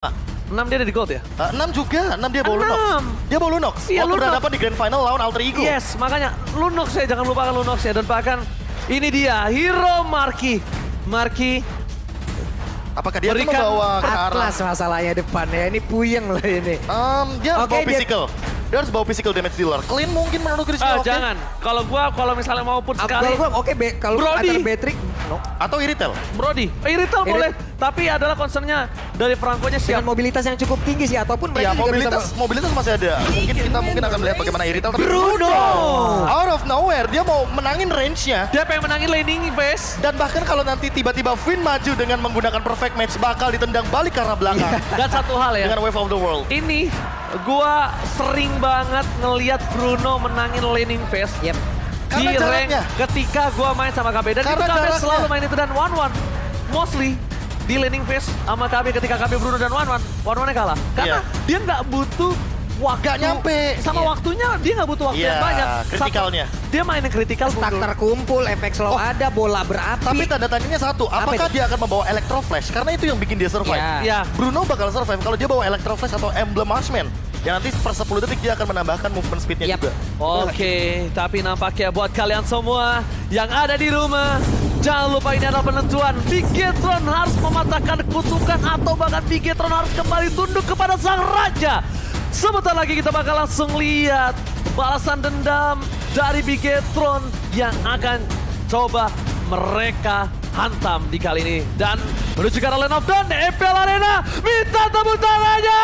6 dia ada di gold ya? 6 juga, 6 dia bawa Lunox. Dia bawa Lunox. Iya, Waktu Lunox. berhadapan di Grand Final lawan Alter Ego. Yes, makanya Lunox ya, jangan lupakan Lunox ya. Dan bahkan ini dia, hero Marky. Marky Apakah dia akan berikan membawa ke arah... Atlas masalahnya depan ya, ini puyeng loh ini. Dia harus Oke, bawa dia- physical. Dia harus bawa physical damage dealer. Clean mungkin menurut Chris oke. jangan. Kalau misalnya mau put sekali, Oke, kalau Brody. antara Beatrix, no. Atau Iritel. Brody, Iritel boleh. Tapi adalah concernnya dari Franco-nya Dengan siap. mobilitas yang cukup tinggi sih, ataupun Ya, mereka juga bisa... mobilitas masih ada. Kita mungkin akan melihat bagaimana Iritel. Tapi Bruno! out of nowhere, dia mau menangin range-nya. Dia pengen menangin laning base. Dan bahkan kalau nanti tiba-tiba Finn maju dengan menggunakan perfect match, bakal ditendang balik ke arah belakang. Dan satu hal ya, Dengan Wave of the World. ini gua sering banget ngelihat Bruno menangin laning phase Yep. di Karena rank jaraknya. ketika gua main sama KB. Dan Karena itu KB jaraknya. selalu main itu dan 1-1. Mostly di laning phase sama KB ketika KB Bruno dan 1-1. 1-1-nya kalah. Karena dia nggak butuh waktu. Nggak nyampe. Sama Iya. waktunya dia nggak butuh waktu Iya, yang banyak. kritikalnya. Dia main yang kritikal Tak mundur. terkumpul, efek slow ada, bola berapi. Tapi tanda tanyanya satu, apakah itu? dia akan membawa Electro Flash? Karena itu yang bikin dia survive. Iya. Ya, Bruno bakal survive kalau dia bawa Electro Flash atau Emblem Marksman. Yang nanti per 10 detik dia akan menambahkan movement speed-nya Yap. juga. Oke, tapi nampaknya buat kalian semua yang ada di rumah, jangan lupa ini adalah penentuan. Bigetron harus mematahkan kutukan atau bahkan Bigetron harus kembali tunduk kepada sang raja. Sebentar lagi kita bakal langsung lihat balasan dendam dari Bigetron yang akan coba mereka hantam di kali ini. Dan menuju ke arah Lane of Dawn, EPL Arena, minta tepuk tangannya!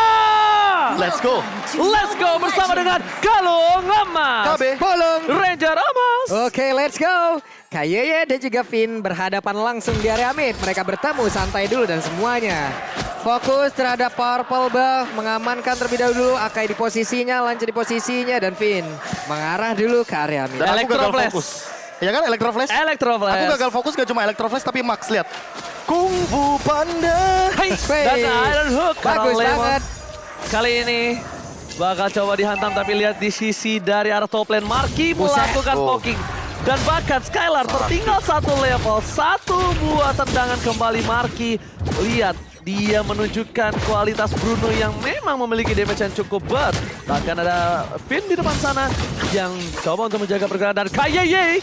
Let's go. Let's go bersama dengan Galung Emas. KB. Bolong. Ranger Emas. Oke, let's go. Kayeye dan juga Finn berhadapan langsung di area mid. Mereka bertemu, santai dulu dan semuanya. Fokus terhadap Purple Buff, mengamankan terlebih dahulu. Akai di posisinya, Lancer di posisinya, dan Finn mengarah dulu ke area mid. Dan aku Electro gagal Flash. fokus. Ya kan Electro Flash? Electro Flash. Aku gagal fokus gak cuma Electro Flash tapi Max lihat. Kung Fu Panda. Hai, Hey. dan Iron Hook. Bagus Karena Lemon banget. Kali ini bakal coba dihantam, tapi lihat di sisi dari arah top lane. Marky Buset. melakukan Oh. poking. Dan bahkan Skylar tertinggal satu level. Satu buah tendangan kembali Marky. Lihat, dia menunjukkan kualitas Bruno yang memang memiliki damage yang cukup berat. Bahkan ada Finn di depan sana yang coba untuk menjaga pergerakan. Dan Kayeye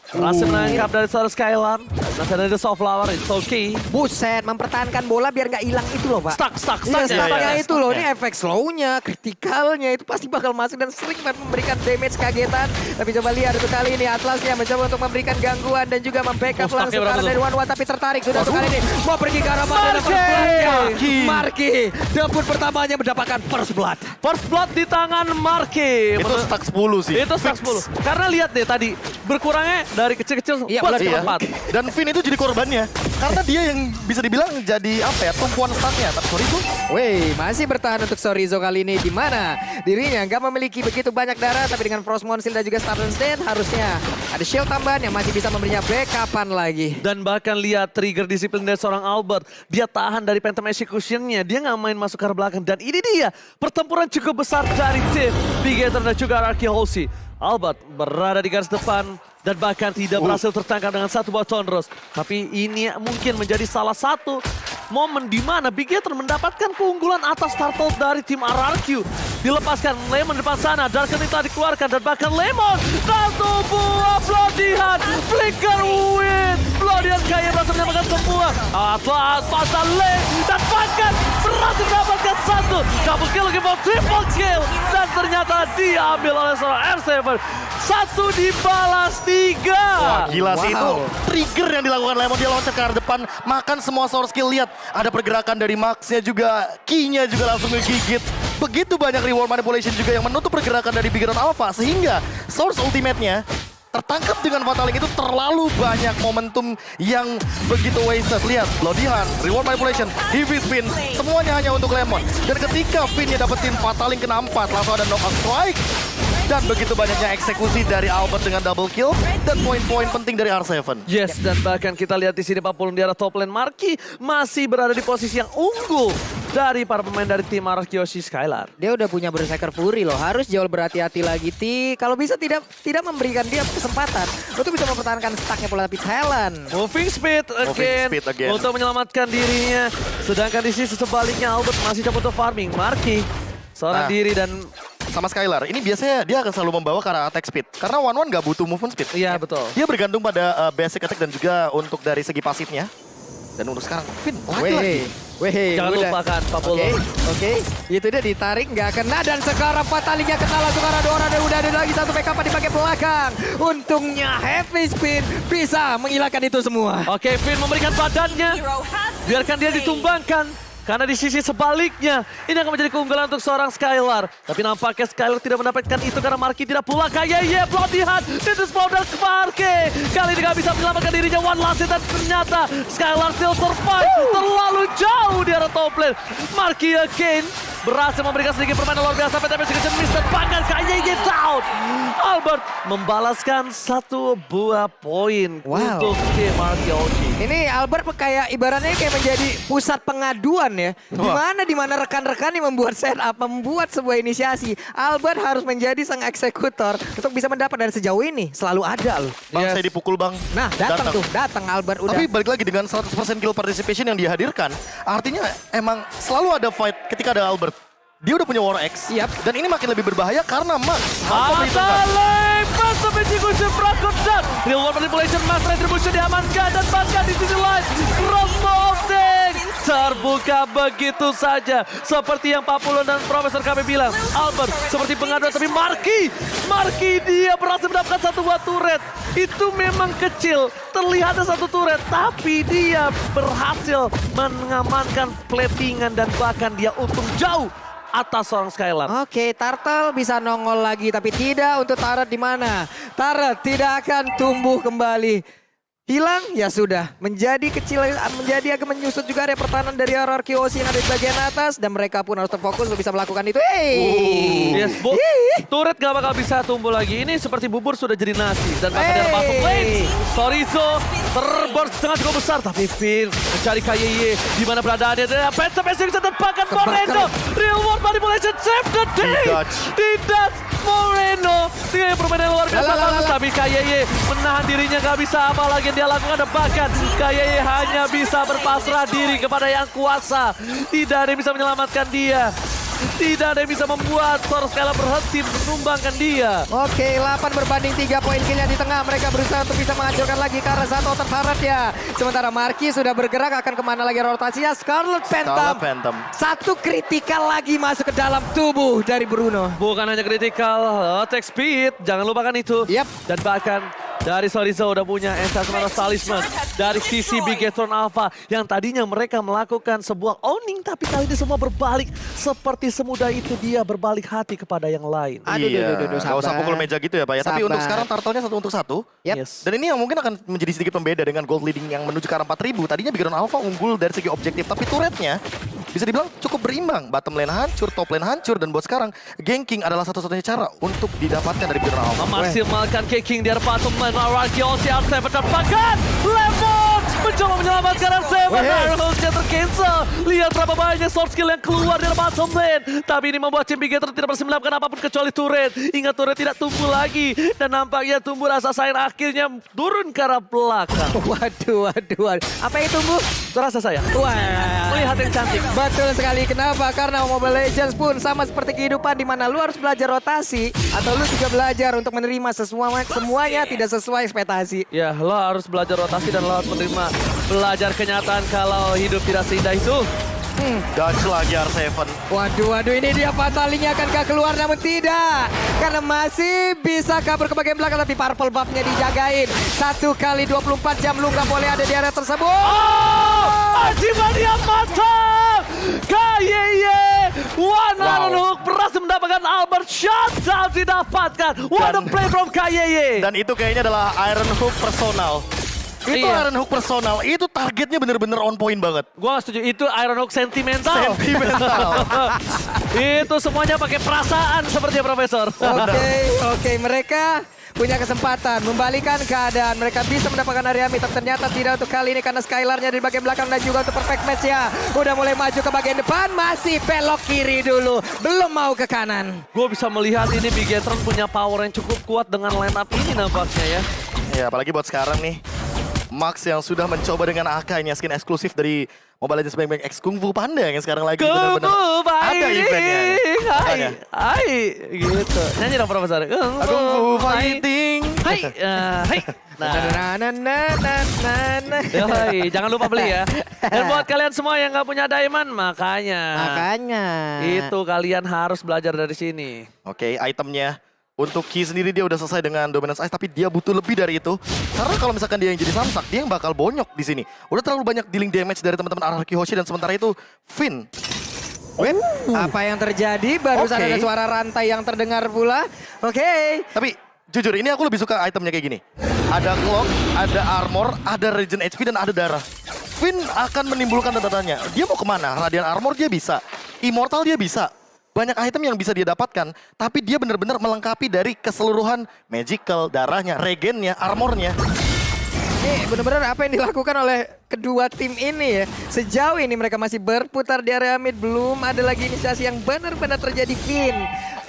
berhasil menangkap dari seorang Skylar. Masih ada The Soft Flower, it's okay. Buset, mempertahankan bola biar nggak hilang itu loh, Pak. Stuck. Iya, ya, stucknya ya, itu loh, stucknya. ini efek slow-nya, kritikalnya itu pasti bakal masuk dan sering banget memberikan damage kagetan. Tapi coba lihat untuk kali ini Atlasnya mencoba untuk memberikan gangguan dan juga membackup Oh, stucknya langsung ke berapa arah tuh? dari One tapi tertarik sudah untuk kali ini. Mau pergi ke arah mana? Marky! Marky, debut pertamanya mendapatkan first blood. First blood di tangan Marky. Itu stuck 10 sih. Itu stuck 10. Karena lihat deh tadi, berkurangnya dari kecil-kecil Iya, buat benar. cepat. Dan Finn itu jadi korbannya. Karena dia yang bisa dibilang jadi apa ya, tumpuan stucknya. Tapi sorry tuh. Wih, masih bertahan untuk Sorizo kali ini. Di mana dirinya nggak memiliki begitu banyak darah, tapi dengan Frost Moon Shield dan juga Stardust Stand harusnya ada shield tambahan yang masih bisa memberinya backupan lagi. Dan bahkan lihat trigger disiplin dari seorang Albert. Dia tahan dari Phantom Execution-nya. Dia nggak main masuk ke arah belakang. Dan ini dia pertempuran cukup besar dari tim Bigetron dan juga Araki Hoshi. Albert berada di garis depan dan bahkan tidak berhasil tertangkap dengan satu buah Tonros. Tapi ini mungkin menjadi salah satu momen di mana Bigetron mendapatkan keunggulan atas turtle dari tim RRQ. Dilepaskan Lemon di depan sana, Darken telah dikeluarkan dan bahkan Lemon satu buah Bloodihan, Flicker Win. Bloodihan kayaknya berhasil mendapatkan semua. Atlas pasang lane dan bahkan berhasil mendapatkan satu. Double kill lagi mau triple kill. Dan ternyata diambil oleh seorang R7. Satu dibalas 3. Wah gila sih itu Wow. trigger yang dilakukan Lemon. Dia loncat ke arah depan, makan semua source skill. Lihat ada pergerakan dari Max-nya juga, Key-nya juga langsung ngegigit. Begitu banyak reward manipulation juga yang menutup pergerakan dari Bigetron Alpha. Sehingga source ultimate-nya tertangkap dengan Fataling itu terlalu banyak momentum yang begitu wasted. Lihat, Bloodihan, reward manipulation, heavy spin, semuanya hanya untuk Lemon. Dan ketika Finn-nya dapetin Fataling kena 4, langsung ada knockout strike. Dan begitu banyaknya eksekusi dari Albert dengan double kill dan poin-poin penting dari R7. Yes, dan bahkan kita lihat di sini Papulung di arah top lane. Marky masih berada di posisi yang unggul. dari para pemain dari tim Arkeoshi Skylar. Dia udah punya Berserker Fury loh, harus jauh berhati-hati lagi. Kalau bisa tidak memberikan dia kesempatan untuk bisa mempertahankan stacknya pula, tapi talent. Moving speed again untuk menyelamatkan dirinya. Sedangkan di sisi sebaliknya Albert masih coba untuk farming. Marky seorang diri dan sama Skylar, ini biasanya dia akan selalu membawa ke arah attack speed. Karena One nggak butuh movement speed. iya betul. Dia bergantung pada basic attack dan juga untuk dari segi pasifnya. Dan untuk sekarang, Finn lagi. Jangan lupakan Papolo. Oke. Itu dia ditarik nggak kena dan sekarang Fatalinya kena langsung arah Dora dan udah ada lagi satu backup di bagian belakang. Untungnya Heavy Spin bisa menghilangkan itu semua. Oke, Finn memberikan badannya. Biarkan dia ditumbangkan. Karena di sisi sebaliknya, ini akan menjadi keunggulan untuk seorang Skylar. Tapi nampaknya Skylar tidak mendapatkan itu karena Marky tidak pulang. Kayak pelatihan, itu spawner ke Marky. Kali ini gak bisa menyelamatkan dirinya, one last hit, dan ternyata Skylar still survive. Terlalu jauh di arah top lane. Marky again berhasil memberikan sedikit permainan luar biasa. PTP Execution Mister bahkan KYY down. Albert membalaskan satu buah poin untuk tim Arkeoshi. Ini Albert kayak ibaratnya kayak menjadi pusat pengaduan ya. Dimana rekan-rekan yang membuat setup, membuat sebuah inisiasi. Albert harus menjadi sang eksekutor untuk bisa mendapat dari sejauh ini. Selalu ada loh. Bang, saya dipukul bang. Nah datang Albert udah. Tapi balik lagi dengan 100% kill participation yang dihadirkan. Artinya emang selalu ada fight ketika ada Albert. Dia udah punya War X. Dan ini makin lebih berbahaya karena Max. Atalay, Phantom Execution Prakodan. Real World Manipulation, Mass Retribution diamankan. Dan bahkan di sisi lain, Crossmolding terbuka begitu saja. Seperti yang Papulon dan Profesor KB bilang. Albert seperti pengaduan, tapi Marky dia berhasil mendapatkan satu buah turret. Itu memang kecil, terlihat ada satu turret. Tapi dia berhasil mengamankan platingan dan bahkan dia untung jauh atas seorang Skylar. Oke, Turtle bisa nongol lagi, tapi tidak untuk Turret di mana. Turret tidak akan tumbuh kembali. Hilang, ya sudah. Menjadi kecil, menjadi agak menyusut juga area pertahanan dari Arkeoshi yang ada di bagian atas. Dan mereka pun harus terfokus untuk bisa melakukan itu. Yes, turret gak bakal bisa tumbuh lagi. Ini seperti bubur sudah jadi nasi. Dan bahkan dari bottom lane, Sorizo terburst sangat cukup besar. Tapi Finn mencari KYY. Di mana beradaannya. Dan Phantom Execution dan bahkan Moreno. Real World Manipulation save the day. Tidak Moreno. Dengan permainan luar biasa bagus. Tapi KYY menahan dirinya, gak bisa apa lagi dia lakukan, dan bahkan KYY hanya bisa berpasrah diri kepada yang kuasa. Tidak ada yang bisa menyelamatkan dia. Tidak ada yang bisa membuat Thor Skylar berhenti menumbangkan dia. Oke, 8 berbanding 3 poin killnya di tengah. Mereka berusaha untuk bisa menghancurkan lagi karena satu outer turret ya. Sementara Marky sudah bergerak akan kemana lagi rotasinya. Scarlet Phantom. Satu kritikal lagi masuk ke dalam tubuh dari Bruno. Bukan hanya kritikal, attack speed. Jangan lupakan itu. Dan bahkan dari Sorizo udah punya Enchantment of Talisman. Dari sisi Bigetron Alpha yang tadinya mereka melakukan sebuah owning, tapi kali ini semua berbalik. Seperti semudah itu dia berbalik hati kepada yang lain. Aduh, gak usah pukul meja gitu ya Pak ya. Tapi untuk sekarang Turtle-nya 1 untuk 1. Dan ini yang mungkin akan menjadi sedikit pembeda dengan gold leading yang menuju ke arah 4000. Tadinya Bigetron Alpha unggul dari segi objektif, tapi turretnya bisa dibilang cukup berimbang. Bottom lane hancur, top lane hancur, dan buat sekarang ganking adalah satu-satunya cara untuk didapatkan dari Bigetron Alpha. Memaksimalkan ganking di arah bottom lane. Arkeoshi R7 terpakan. Lemon mencoba menyelamatkan R7. Ironhawk-nya tercancel. Lihat berapa banyak soft skill yang keluar dari bottom lane. Tapi ini membuat tim Bigetron tidak bisa melakukan apapun kecuali turret. Ingat turret tidak tumbuh lagi. Dan nampaknya tumbuh rasa sayang akhirnya turun ke arah belakang. Waduh. Apa yang tumbuh? Rasa sayang. Melihat yang cantik. Betul sekali. Kenapa? Karena Mobile Legends pun sama seperti kehidupan di mana lu harus belajar rotasi. Atau lu juga belajar untuk menerima semuanya tidak sesuai ekspektasi. Ya, lo harus belajar rotasi dan lo harus menerima belajar kenyataan kalau hidup tidak seindah itu. Dodge lagi R7. Waduh, ini dia Fatalinya akankah keluar, namun tidak. Karena masih bisa kabur ke bagian belakang, tapi purple buff-nya dijagain. 1 kali 24 jam lu nggak boleh ada di area tersebut. Ajimania mantap! KYY! One Ironhawk berhasil mendapatkan Albert shutdown didapatkan. What a play from KYY! Dan itu kayaknya adalah Ironhawk personal. Itu Ironhawk personal, itu targetnya bener-bener on point banget. Gua setuju, itu Ironhawk sentimental. Sentimental. Itu semuanya pakai perasaan seperti Profesor. Oke, mereka punya kesempatan membalikan keadaan. Mereka bisa mendapatkan area mid, tapi ternyata tidak untuk kali ini karena Skylarnya di bagian belakang dan juga untuk perfect match ya. Udah mulai maju ke bagian depan, masih belok kiri dulu, belum mau ke kanan. Gue bisa melihat ini Bigetron punya power yang cukup kuat dengan line up ini nampaknya ya. Ya, apalagi buat sekarang nih. Max yang sudah mencoba dengan AK ini skin eksklusif dari Mobile Legends Bang Bang X Kung Fu Panda yang sekarang lagi benar-benar ada eventnya. Hai, gitu. Nyanyi dong Profesor. Kung Fu Fighting. Hai, hai. Yoi, jangan lupa beli ya. Dan buat kalian semua yang nggak punya diamond, makanya itu kalian harus belajar dari sini. Oke, itemnya. Untuk Ki sendiri dia udah selesai dengan Dominance Ice, tapi dia butuh lebih dari itu. Karena kalau misalkan dia yang jadi Samsak, dia yang bakal bonyok di sini. Udah terlalu banyak dealing damage dari teman-teman Araki Hoshi dan sementara itu Finn. Apa yang terjadi? Barusan ada suara rantai yang terdengar pula. Oke. Tapi jujur ini aku lebih suka itemnya kayak gini. Ada clock, ada armor, ada regen HP dan ada darah. Finn akan menimbulkan tanda-tanya. Dia mau kemana? Radiant armor dia bisa. Immortal dia bisa. Banyak item yang bisa dia dapatkan, tapi dia benar-benar melengkapi dari keseluruhan magical, darahnya, regennya, armornya. Ini benar-benar apa yang dilakukan oleh kedua tim ini ya. Sejauh ini mereka masih berputar di area mid, belum ada lagi inisiasi yang benar-benar terjadi.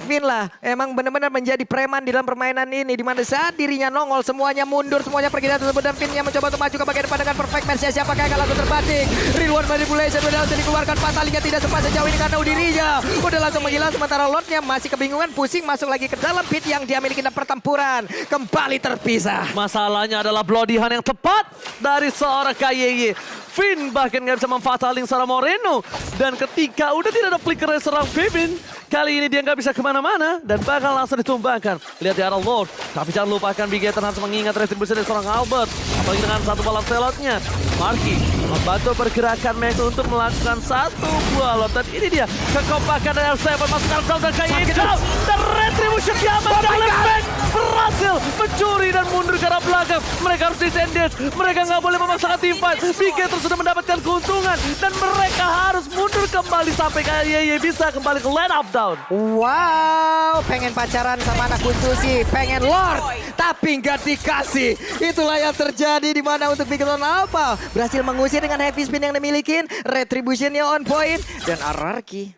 Finn lah emang benar-benar menjadi preman di dalam permainan ini, di mana saat dirinya nongol semuanya mundur, semuanya pergi dan tersebut, dan Finn-nya mencoba untuk maju ke bagian depan dengan perfect match. Siapakah yang akan langsung terpating? Reward manipulation udah langsung dikeluarkan, Fatalinya tidak sempat sejauh ini karena dirinya udah langsung menghilang, sementara Lordnya masih kebingungan, pusing masuk lagi ke dalam pit yang dia miliki dan pertempuran kembali terpisah. Masalahnya adalah bloody hand yang tepat dari seorang KYY. Finn bahkan nggak bisa memfatalin seorang Moreno. Dan ketika udah tidak ada flicker dari seorang Vivin, kali ini dia nggak bisa kemana-mana dan bakal langsung ditumbangkan. Lihat di arah Lord, tapi jangan lupakan Bigetron harus mengingat retribusi dari seorang Albert. Apalagi dengan satu balap selotnya. Marky membantu pergerakan Max untuk melakukan satu buah Lord. Dan ini dia kekompakan dari R7 masukkan down dan KYY down. Dan retribusi diaman dan Max berhasil mencuri dan mundur ke arah belakang. Mereka harus disengage, mereka nggak boleh memaksakan team fight. Bigetron sudah mendapatkan keuntungan dan mereka harus mundur kembali sampai KYY bisa kembali ke line up down. Wow, pengen pacaran sama anak kuntusi, pengen Lord, tapi nggak dikasih. Itulah yang terjadi di mana untuk Bigetron Alpha berhasil mengusir dengan heavy spin yang dimiliki, retributionnya on point, dan Ararki.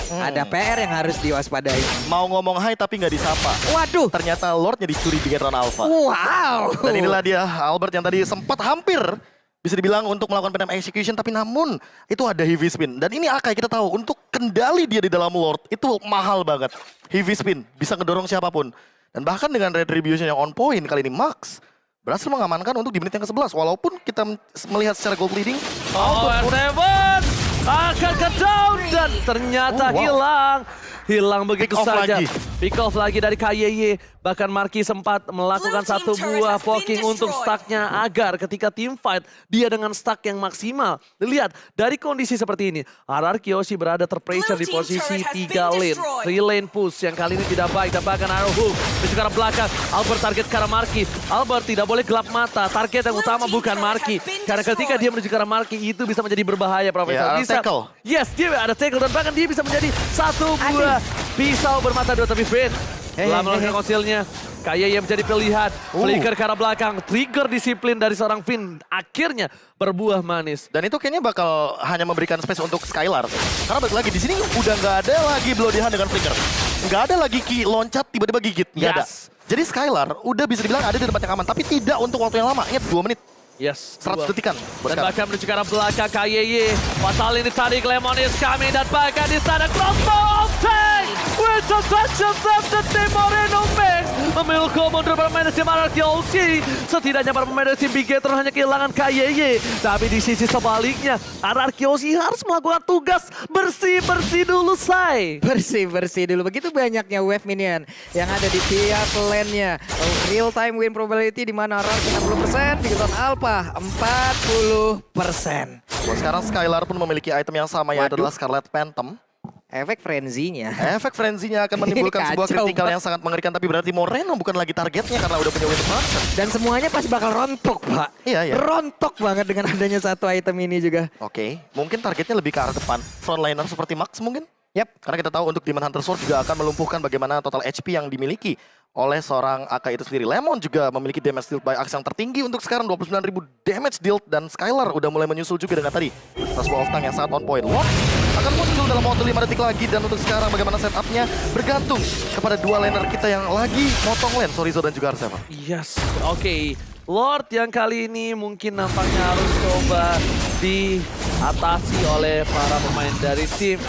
Ada PR yang harus diwaspadai. Mau ngomong hai tapi nggak disapa. Waduh, Ternyata Lordnya dicuri Bigetron Alpha. wow. Dan inilah dia Albert yang tadi sempat hampir bisa dibilang untuk melakukan pen execution, tapi namun itu ada heavy spin. Dan ini Akai kita tahu untuk kendali dia di dalam Lord itu mahal banget. Heavy spin bisa ngedorong siapapun. Dan bahkan dengan retribution yang on point kali ini Max berhasil mengamankan untuk di menit yang ke-11. Walaupun kita melihat secara gold leading. R7 akan ke down dan ternyata hilang begitu saja. Pick off lagi dari KYY. Bahkan Marky sempat melakukan satu buah poking untuk stacknya agar ketika team fight dia dengan stack yang maksimal. Lihat dari kondisi seperti ini, Araki Hoshi berada terpressure di posisi 3 lane. 3 lane push yang kali ini tidak baik dan bahkan arrow hook di arah belakang. Albert target ke arah Marky. Albert tidak boleh gelap mata. Target yang utama bukan Marky. Karena ketika dia menuju ke arah Marky itu bisa menjadi berbahaya, Profesor. Ya, bisa. Tackle. Yes, dia ada tackle dan bahkan dia bisa menjadi satu buah pisau bermata dua, tapi Finn setelah melakukan konsilnya, KYY menjadi pilihan. Flicker ke arah belakang, trigger disiplin dari seorang Finn akhirnya berbuah manis. Dan itu kayaknya bakal hanya memberikan space untuk Skylar. Karena balik lagi di sini udah nggak ada lagi bloody hand dengan flicker. Nggak ada lagi Ki loncat tiba-tiba gigit, nggak ada. Jadi Skylar udah bisa dibilang ada di tempat yang aman, tapi tidak untuk waktu yang lama. Ingat 2 menit. Yes, 100 detikan. Dan bahkan menuju ke arah belakang KYY. Fatal ini tadi Lemon is coming dan bahkan di sana crossbow of tank. With the touch of the team Moreno Max. Memiliki mundur bermain di Araki Hoshi. Setidaknya para pemain dari tim Bigetron hanya kehilangan KYY. Tapi di sisi sebaliknya, Araki Hoshi harus melakukan tugas bersih-bersih dulu, Say. Bersih-bersih dulu. Begitu banyaknya wave minion yang ada di tiap lane-nya. Real time win probability di mana Araki 60%, Bigetron Alpha 40%. Buat sekarang Skylar pun memiliki item yang sama, yaitu adalah Scarlet Phantom. Efek frenzy-nya. Efek frenzy-nya akan menimbulkan sebuah kritikal yang sangat mengerikan, tapi berarti Moreno bukan lagi targetnya karena udah punya win marker. Dan semuanya pasti bakal rontok, Pak. Iya. Rontok banget dengan adanya satu item ini juga. Oke, mungkin targetnya lebih ke arah depan. Frontliner seperti Max mungkin? Yap. Karena kita tahu untuk Demon Hunter Sword juga akan melumpuhkan bagaimana total HP yang dimiliki oleh seorang AK itu sendiri. Lemon juga memiliki damage dealt by Axe yang tertinggi untuk sekarang 29.000 damage dealt, dan Skylar udah mulai menyusul juga dengan tadi tas wall of tank yang sangat on point. Lord akan muncul dalam waktu 5 detik lagi, dan untuk sekarang bagaimana setupnya bergantung kepada dua laner kita yang lagi motong lane, Sorizo dan juga R7. Yes, oke. Lord yang kali ini mungkin nampaknya harus coba diatasi oleh para pemain dari tim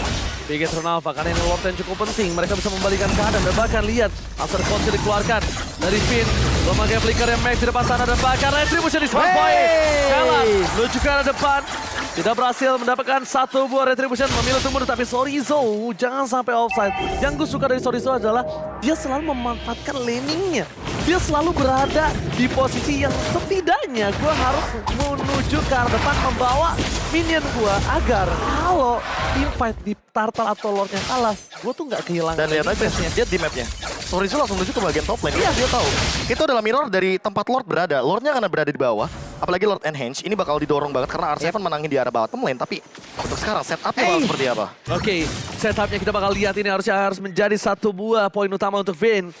Bigetron Alpha, karena ini Lord yang cukup penting. Mereka bisa membalikan keadaan, dan bahkan lihat Master Coach dikeluarkan dari Finn. Memakai flicker yang Max di depan sana, dan bahkan Retribution di spot point. Kalah menuju ke arah depan. Tidak berhasil mendapatkan satu buah Retribution, memilih untuk mundur, tapi Sorizo jangan sampai offside. Yang gue suka dari Sorizo adalah dia selalu memanfaatkan laningnya. Dia selalu berada di posisi yang setidaknya gue harus menuju ke arah depan membawa minion gue agar kalau teamfight di Turtle atau Lordnya kalah, gue tuh nggak kehilangan. Dan lihat aja, lihat di mapnya. Sorizo langsung menuju ke bagian top lane. Iya, dia tahu. Itu adalah mirror dari tempat Lord berada. Lordnya karena berada di bawah. Apalagi Lord Enhance, ini bakal didorong banget karena R7 menangin di arah bottom lane. Tapi untuk sekarang setupnya bakal seperti apa? Oke, setupnya kita bakal lihat ini harus menjadi satu buah poin utama untuk Vayne.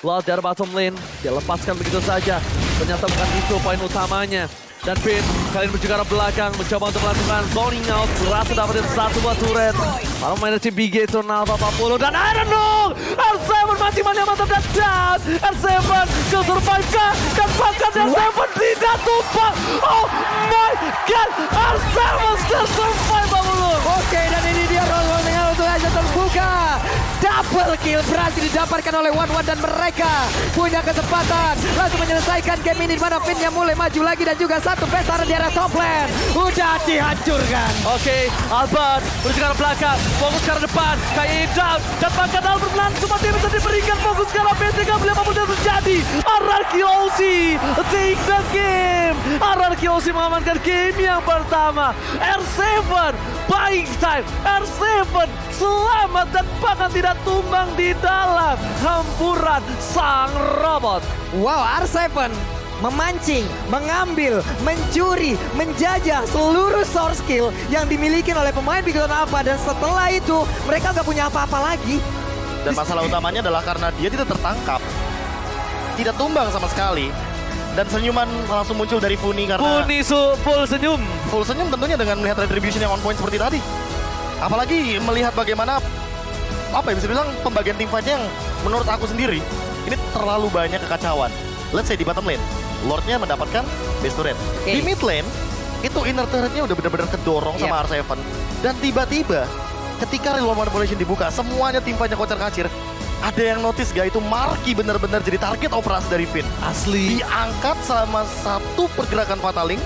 Lord dari bottom lane, dia lepaskan begitu saja. Ternyata bukan itu poin utamanya. Dan Vayne kali ini menuju ke arah belakang, mencoba untuk melakukan zoning out. Berhasil dapetin satu buah turret. Para pemain tim Bigetron Alpha 40 dan Iron Dog! R7 masih mantap dan down! R7 ke survive kah? Dan bahkan R7 tidak tumpah! Oh my god! R7 still survive Babulur! Oke, dan ini dia roll-rollnya untuk aja terbuka. Double kill berhasil didapatkan oleh One dan mereka punya kesempatan langsung menyelesaikan game ini, di mana Finn yang mulai maju lagi dan juga satu besar di arah top lane. Udah dihancurkan. Oke, Albert menuju ke arah belakang, fokus ke arah depan, kayak down, dan bahkan Albert langsung masih bisa diberikan fokus ke arah B3, beli apapun yang terjadi. RRQOC take the game. RRQOC mengamankan game yang pertama. R7 buying time, R7 selamat dan bahkan tidak tumbang di dalam hamburan sang robot. Wow, R7 memancing, mengambil, mencuri, menjajah seluruh source skill yang dimiliki oleh pemain Bigetron Alpha, dan setelah itu mereka nggak punya apa-apa lagi. Dan masalah utamanya adalah karena dia tidak tertangkap, tidak tumbang sama sekali. Dan senyuman langsung muncul dari Funi karena Full senyum. full senyum tentunya dengan melihat retribution yang on point seperti tadi. Apalagi melihat bagaimana, apa ya, bisa bilang pembagian team fight yang menurut aku sendiri ini terlalu banyak kekacauan. Let's say di bottom lane, Lordnya mendapatkan base turret. Okay. Di mid lane, itu inner turretnya udah benar-benar kedorong sama R7. Dan tiba-tiba ketika Real Manipulation dibuka, semuanya tim fightnya kocar-kacir. Ada yang notice gak itu Marky benar-benar jadi target operasi dari Finn. Asli. Diangkat sama satu pergerakan Fataling,